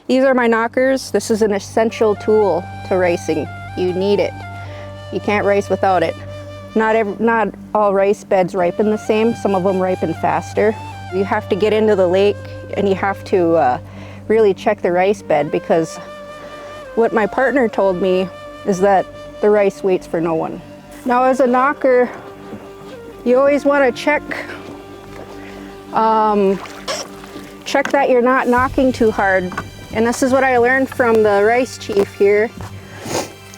These are my knockers. This is an essential tool to ricing. You need it. You can't rice without it. Not all rice beds ripen the same. Some of them ripen faster. You have to get into the lake and you have to really check the rice bed, because what my partner told me is that the rice waits for no one. Now, as a knocker, you always want to check that you're not knocking too hard. And this is what I learned from the rice chief here,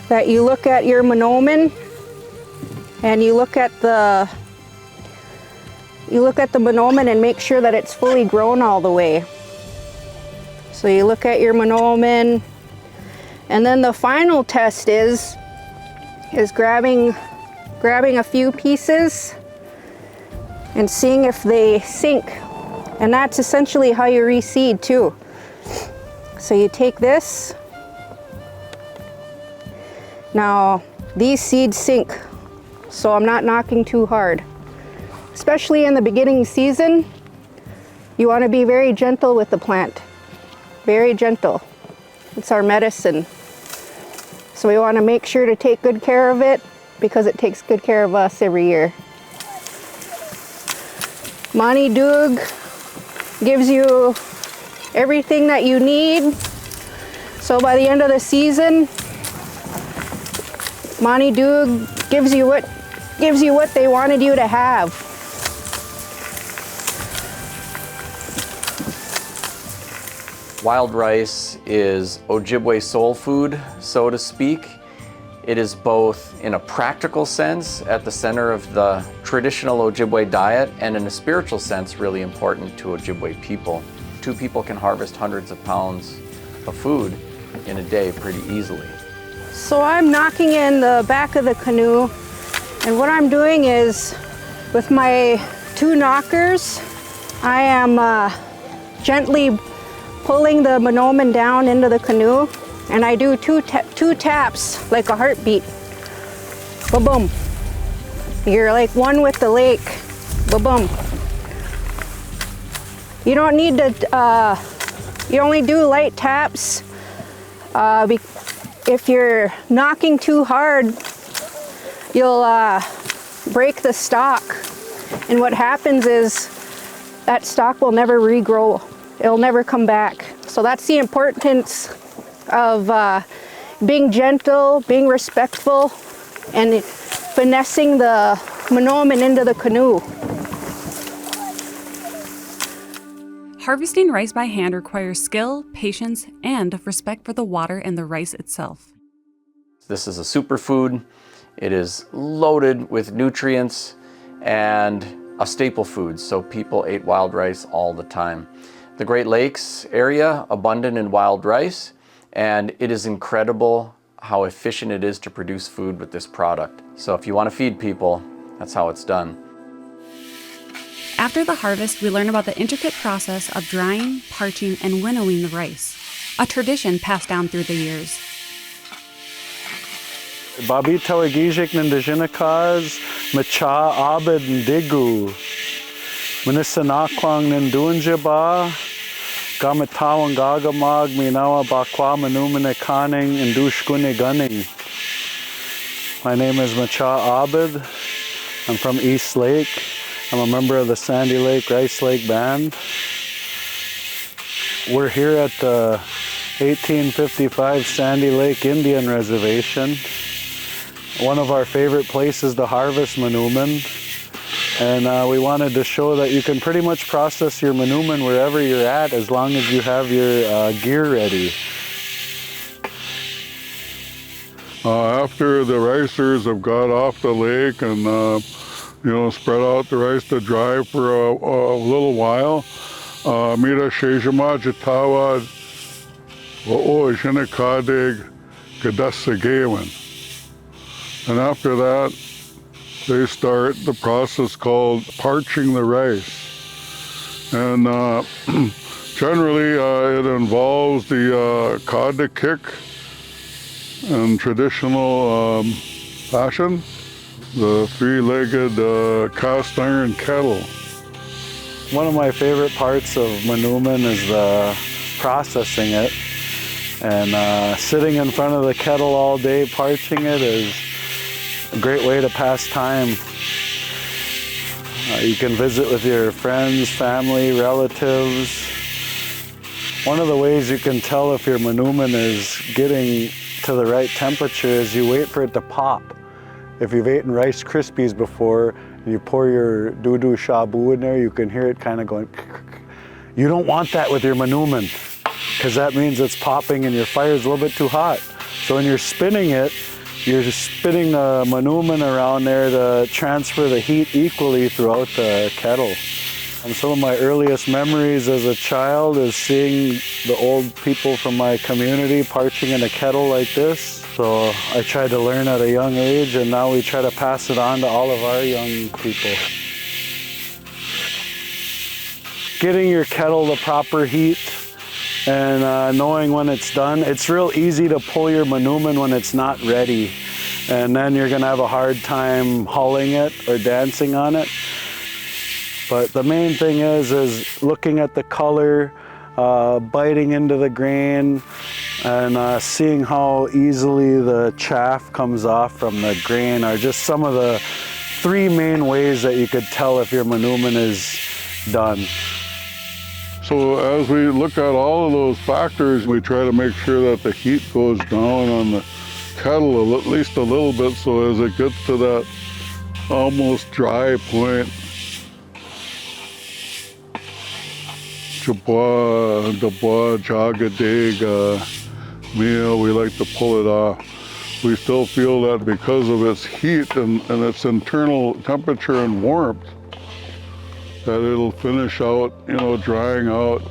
that you look at your Manomin and you look at the Manomin and make sure that it's fully grown all the way. So you look at your Manomin, and then the final test is grabbing a few pieces and seeing if they sink. And that's essentially how you reseed too. So you take this. Now, these seeds sink, so I'm not knocking too hard. Especially in the beginning season, you want to be very gentle with the plant. Very gentle. It's our medicine. So we want to make sure to take good care of it, because it takes good care of us every year. Mani Doog gives you everything that you need. So by the end of the season, Mani Doog gives you what they wanted you to have. Wild rice is Ojibwe soul food, so to speak. It is both in a practical sense at the center of the traditional Ojibwe diet, and in a spiritual sense really important to Ojibwe people. 2 people can harvest hundreds of pounds of food in a day pretty easily. So I'm knocking in the back of the canoe, and what I'm doing is, with my 2 knockers, I am gently pulling the Manomin down into the canoe, and I do two taps like a heartbeat. Ba-boom. You're like one with the lake. Ba-boom. You don't need to, you only do light taps. If you're knocking too hard, you'll break the stalk. And what happens is that stalk will never regrow. It'll never come back. So that's the importance of being gentle, being respectful, and finessing the Manomin into the canoe. Harvesting rice by hand requires skill, patience, and respect for the water and the rice itself. This is a superfood. It is loaded with nutrients and a staple food, so people ate wild rice all the time. The Great Lakes area, abundant in wild rice, and it is incredible how efficient it is to produce food with this product. So if you want to feed people, that's how it's done. After the harvest, we learn about the intricate process of drying, parching, and winnowing the rice, a tradition passed down through the years. Babi tawagijik nindijinakaz, macha abed ndigu. Minisanakwang nindunjaba, gamatawang gagamag, minawa bakwa manumene kaning, indushkune gunning. My name is Macha Abed. I'm from East Lake. I'm a member of the Sandy Lake Rice Lake Band. We're here at the 1855 Sandy Lake Indian Reservation. One of our favorite places to harvest Manomin. And we wanted to show that you can pretty much process your Manomin wherever you're at, as long as you have your gear ready. After the ricers have got off the lake and spread out the rice to dry for a little while, Mira Shejama Jatawa Oojinakadeg Gadasagewin. And after that, they start the process called parching the rice. And generally it involves the kada kick in traditional fashion, the 3-legged cast iron kettle. One of my favorite parts of Manomin is the processing it. And sitting in front of the kettle all day parching it is a great way to pass time. You can visit with your friends, family, relatives. One of the ways you can tell if your Manomin is getting to the right temperature is you wait for it to pop. If you've eaten Rice Krispies before and you pour your doo-doo shabu in there, you can hear it kind of going. You don't want that with your Manomin, because that means it's popping and your fire is a little bit too hot. So when you're spinning it, you're just spinning the Manomin around there to transfer the heat equally throughout the kettle. And some of my earliest memories as a child is seeing the old people from my community parching in a kettle like this. So I tried to learn at a young age, and now we try to pass it on to all of our young people. Getting your kettle the proper heat and knowing when it's done. It's real easy to pull your Manomin when it's not ready, and then you're gonna have a hard time hulling it or dancing on it. But the main thing is looking at the color, biting into the grain, and seeing how easily the chaff comes off from the grain are just some of the 3 main ways that you could tell if your Manomin is done. So as we look at all of those factors, we try to make sure that the heat goes down on the kettle at least a little bit, so as it gets to that almost dry point, meal, we like to pull it off. We still feel that because of its heat and its internal temperature and warmth, that it'll finish out, drying out,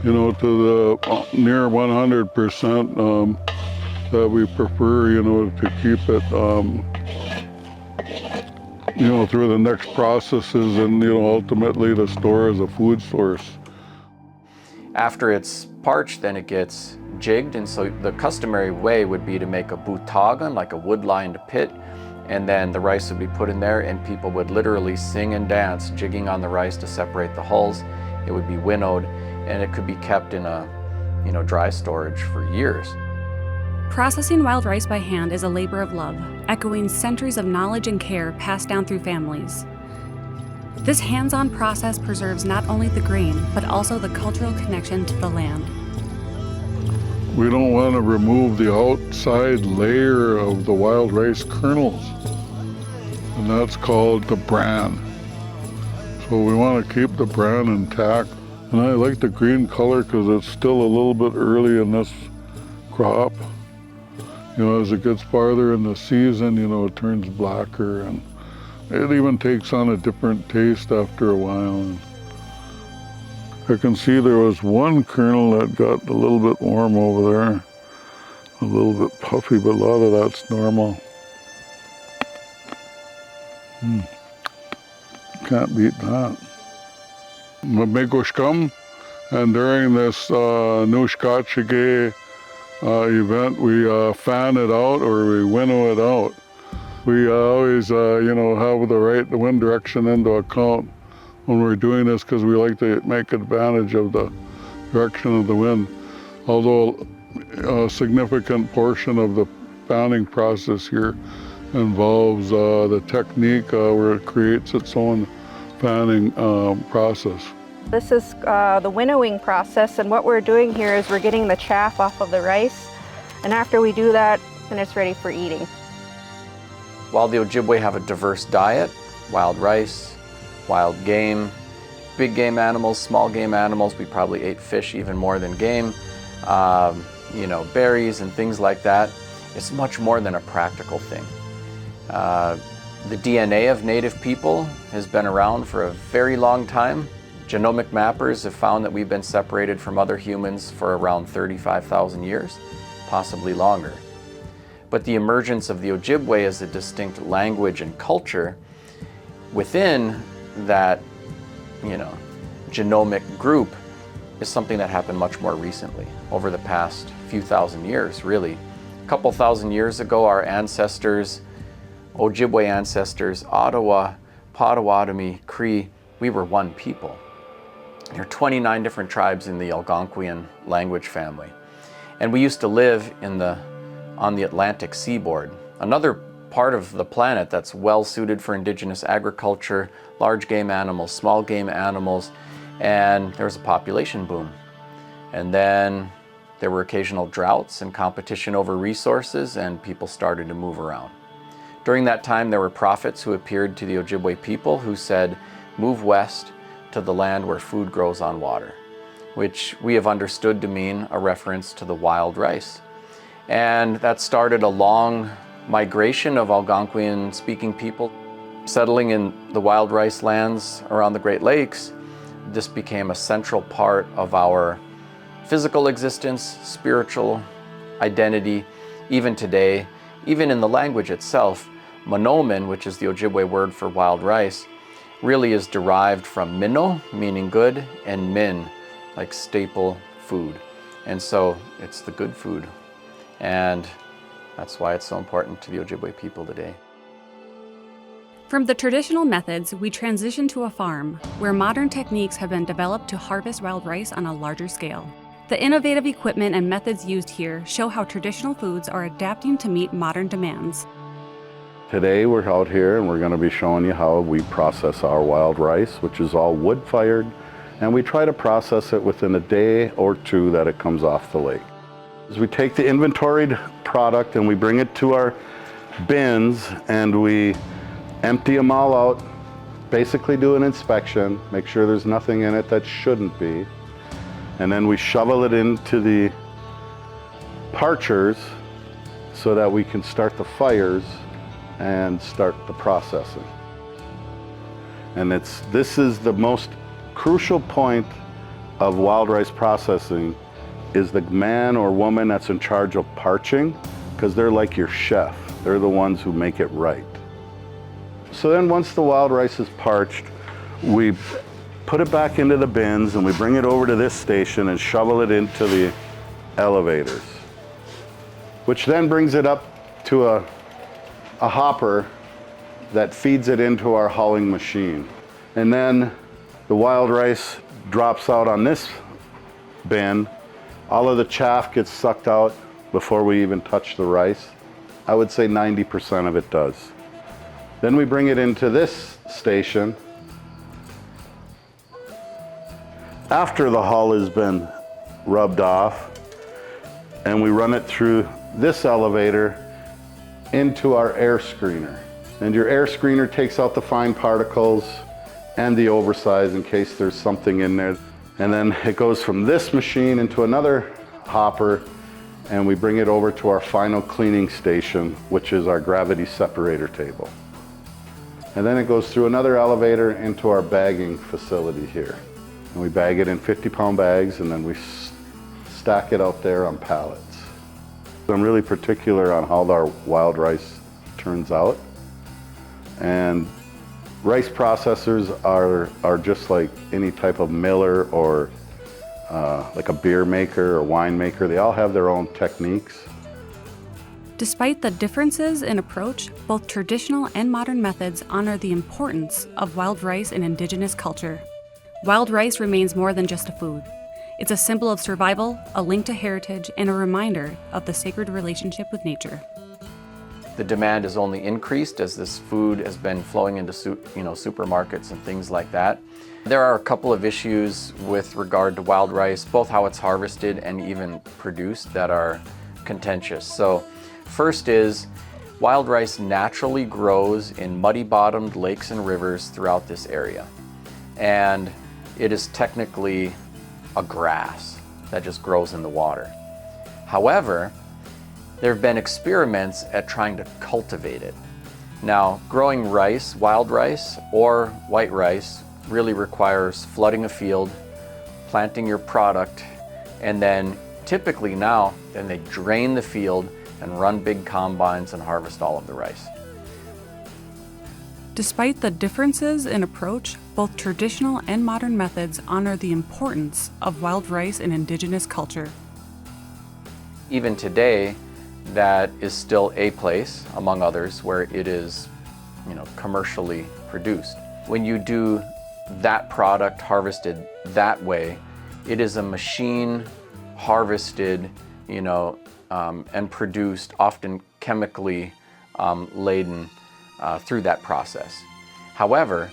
to the near 100% that we prefer, to keep it, through the next processes and, ultimately to store as a food source. After it's parched, then it gets jigged, and so the customary way would be to make a butagan, like a wood-lined pit, and then the rice would be put in there, and people would literally sing and dance, jigging on the rice to separate the hulls. It would be winnowed, and it could be kept in a, dry storage for years. Processing wild rice by hand is a labor of love, echoing centuries of knowledge and care passed down through families. This hands-on process preserves not only the grain, but also the cultural connection to the land. We don't want to remove the outside layer of the wild rice kernels, and that's called the bran. So we want to keep the bran intact. And I like the green color because it's still a little bit early in this crop. As it gets farther in the season, it turns blacker, and it even takes on a different taste after a while. I can see there was one kernel that got a little bit warm over there, a little bit puffy, but a lot of that's normal. Can't beat that. Mamegoshkam, and during this Nushkachige event, we fan it out or we winnow it out. We always, have the wind direction into account when we're doing this, because we like to make advantage of the direction of the wind. Although a significant portion of the fanning process here involves the technique where it creates its own fanning process. This is the winnowing process, and what we're doing here is we're getting the chaff off of the rice, and after we do that, then it's ready for eating. While the Ojibwe have a diverse diet, wild rice, wild game, big game animals, small game animals, we probably ate fish even more than game, berries and things like that. It's much more than a practical thing. The DNA of Native people has been around for a very long time. Genomic mappers have found that we've been separated from other humans for around 35,000 years, possibly longer. But the emergence of the Ojibwe as a distinct language and culture within that, genomic group is something that happened much more recently, over the past few thousand years, really. A couple thousand years ago, our ancestors, Ojibwe ancestors, Ottawa, Potawatomi, Cree, we were one people. There are 29 different tribes in the Algonquian language family. And we used to live on the Atlantic seaboard. Another part of the planet that's well suited for indigenous agriculture, large game animals, small game animals, and there was a population boom. And then there were occasional droughts and competition over resources, and people started to move around. During that time, there were prophets who appeared to the Ojibwe people who said, move west to the land where food grows on water, which we have understood to mean a reference to the wild rice. And that started a long migration of Algonquian-speaking people settling in the wild rice lands around the Great Lakes. This became a central part of our physical existence, spiritual identity, even today. Even in the language itself, Manomin, which is the Ojibwe word for wild rice, really is derived from mino, meaning good, and min, like staple food. And so it's the good food. And that's why it's so important to the Ojibwe people today. From the traditional methods, we transition to a farm where modern techniques have been developed to harvest wild rice on a larger scale. The innovative equipment and methods used here show how traditional foods are adapting to meet modern demands. Today we're out here and we're going to be showing you how we process our wild rice, which is all wood-fired, and we try to process it within a day or two that it comes off the lake. As we take the inventoried product and we bring it to our bins and we empty them all out, basically do an inspection, make sure there's nothing in it that shouldn't be, and then we shovel it into the parchers so that we can start the fires and start the processing. And this is the most crucial point of wild rice processing, is the man or woman that's in charge of parching, because they're like your chef. They're the ones who make it right. So then once the wild rice is parched, we put it back into the bins and we bring it over to this station and shovel it into the elevators, which then brings it up to a hopper that feeds it into our hulling machine. And then the wild rice drops out on this bin. All of the chaff gets sucked out before we even touch the rice. I would say 90% of it does. Then we bring it into this station. After the hull has been rubbed off, and we run it through this elevator into our air screener. And your air screener takes out the fine particles and the oversize in case there's something in there. And then it goes from this machine into another hopper, and we bring it over to our final cleaning station, which is our gravity separator table. And then it goes through another elevator into our bagging facility here. And we bag it in 50-pound bags, and then we stack it out there on pallets. I'm really particular on how our wild rice turns out. And rice processors are just like any type of miller or like a beer maker or wine maker. They all have their own techniques. Despite the differences in approach, both traditional and modern methods honor the importance of wild rice in Indigenous culture. Wild rice remains more than just a food. It's a symbol of survival, a link to heritage, and a reminder of the sacred relationship with nature. The demand has only increased as this food has been flowing into supermarkets and things like that. There are a couple of issues with regard to wild rice, both how it's harvested and even produced, that are contentious. So first is, wild rice naturally grows in muddy-bottomed lakes and rivers throughout this area. And it is technically a grass that just grows in the water. However, there have been experiments at trying to cultivate it. Now, growing rice, wild rice, or white rice really requires flooding a field, planting your product, and then typically now, then they drain the field and run big combines and harvest all of the rice. Despite the differences in approach, both traditional and modern methods honor the importance of wild rice in Indigenous culture. Even today, that is still a place, among others, where it is, commercially produced. When you do that product harvested that way, it is a machine harvested and produced, often chemically laden through that process. However,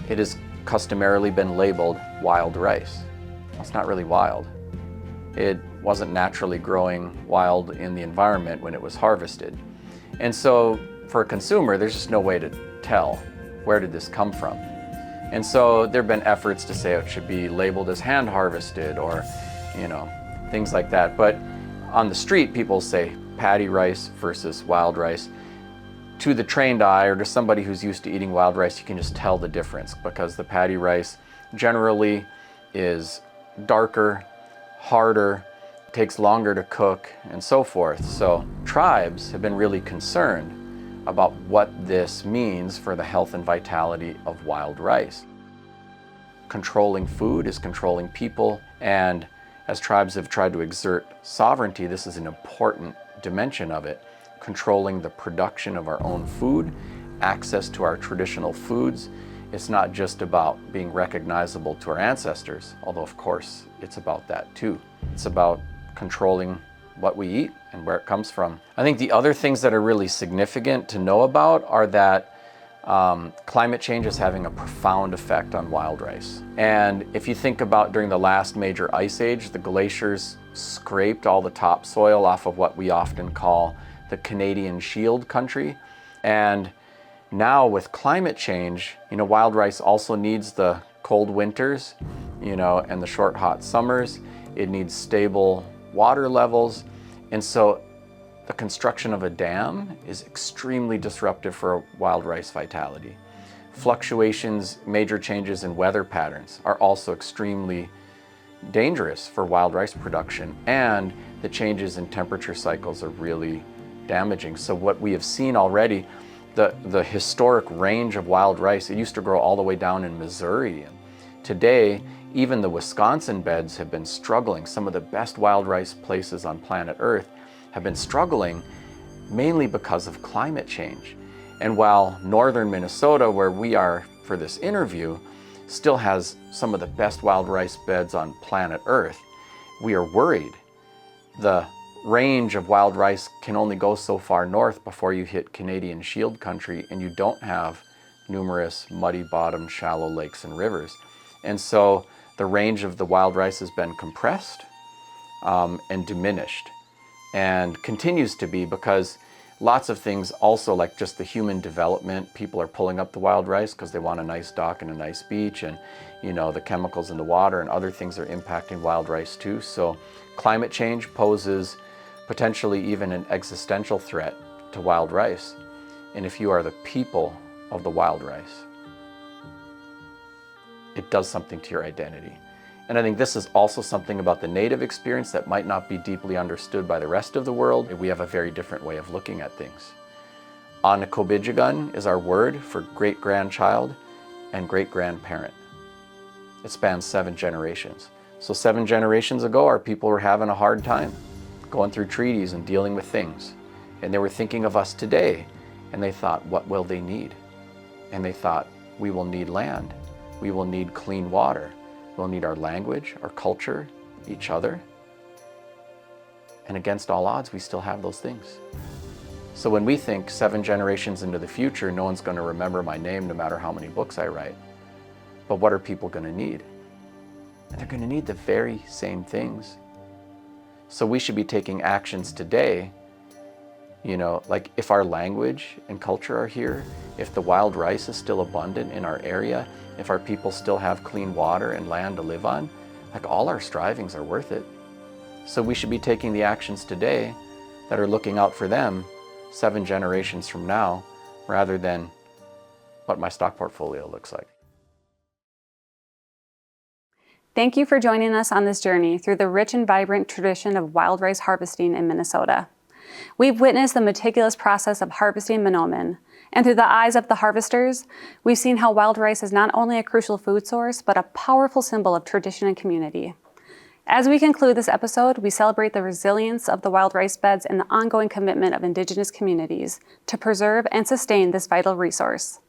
it has customarily been labeled wild rice. It's not really wild. It wasn't naturally growing wild in the environment when it was harvested. And so for a consumer, there's just no way to tell where did this come from. And so there have been efforts to say it should be labeled as hand harvested or, things like that. But on the street, people say paddy rice versus wild rice. To the trained eye or to somebody who's used to eating wild rice, you can just tell the difference because the paddy rice generally is darker, harder, takes longer to cook, and so forth. So tribes have been really concerned about what this means for the health and vitality of wild rice. Controlling food is controlling people, and as tribes have tried to exert sovereignty, this is an important dimension of it. Controlling the production of our own food, access to our traditional foods. It's not just about being recognizable to our ancestors, although of course it's about that too. It's about controlling what we eat and where it comes from. I think the other things that are really significant to know about are that climate change is having a profound effect on wild rice. And if you think about during the last major ice age, the glaciers scraped all the topsoil off of what we often call the Canadian Shield country. And now with climate change, wild rice also needs the cold winters, and the short hot summers. It needs stable water levels. And so the construction of a dam is extremely disruptive for wild rice vitality. Fluctuations, major changes in weather patterns are also extremely dangerous for wild rice production. And the changes in temperature cycles are really damaging. So what we have seen already, the historic range of wild rice, it used to grow all the way down in Missouri. And today, even the Wisconsin beds have been struggling. Some of the best wild rice places on planet Earth have been struggling mainly because of climate change. And while northern Minnesota, where we are for this interview, still has some of the best wild rice beds on planet Earth, we are worried. The range of wild rice can only go so far north before you hit Canadian Shield country and you don't have numerous muddy-bottomed shallow lakes and rivers. And so the range of the wild rice has been compressed and diminished and continues to be because lots of things also, like just the human development, people are pulling up the wild rice because they want a nice dock and a nice beach, and the chemicals in the water and other things are impacting wild rice too. So climate change poses potentially even an existential threat to wild rice. And if you are the people of the wild rice, it does something to your identity. And I think this is also something about the native experience that might not be deeply understood by the rest of the world. We have a very different way of looking at things. Anakobidjigan is our word for great-grandchild and great-grandparent. It spans 7 generations. So 7 generations ago, our people were having a hard time going through treaties and dealing with things. And they were thinking of us today, and they thought, what will they need? And they thought, we will need land. We will need clean water. We'll need our language, our culture, each other. And against all odds, we still have those things. So when we think 7 generations into the future, no one's going to remember my name no matter how many books I write. But what are people going to need? And they're going to need the very same things. So we should be taking actions today, like if our language and culture are here, if the wild rice is still abundant in our area, if our people still have clean water and land to live on, like all our strivings are worth it. So we should be taking the actions today that are looking out for them 7 generations from now, rather than what my stock portfolio looks like. Thank you for joining us on this journey through the rich and vibrant tradition of wild rice harvesting in Minnesota. We've witnessed the meticulous process of harvesting Manomin, and through the eyes of the harvesters, we've seen how wild rice is not only a crucial food source, but a powerful symbol of tradition and community. As we conclude this episode, we celebrate the resilience of the wild rice beds and the ongoing commitment of Indigenous communities to preserve and sustain this vital resource.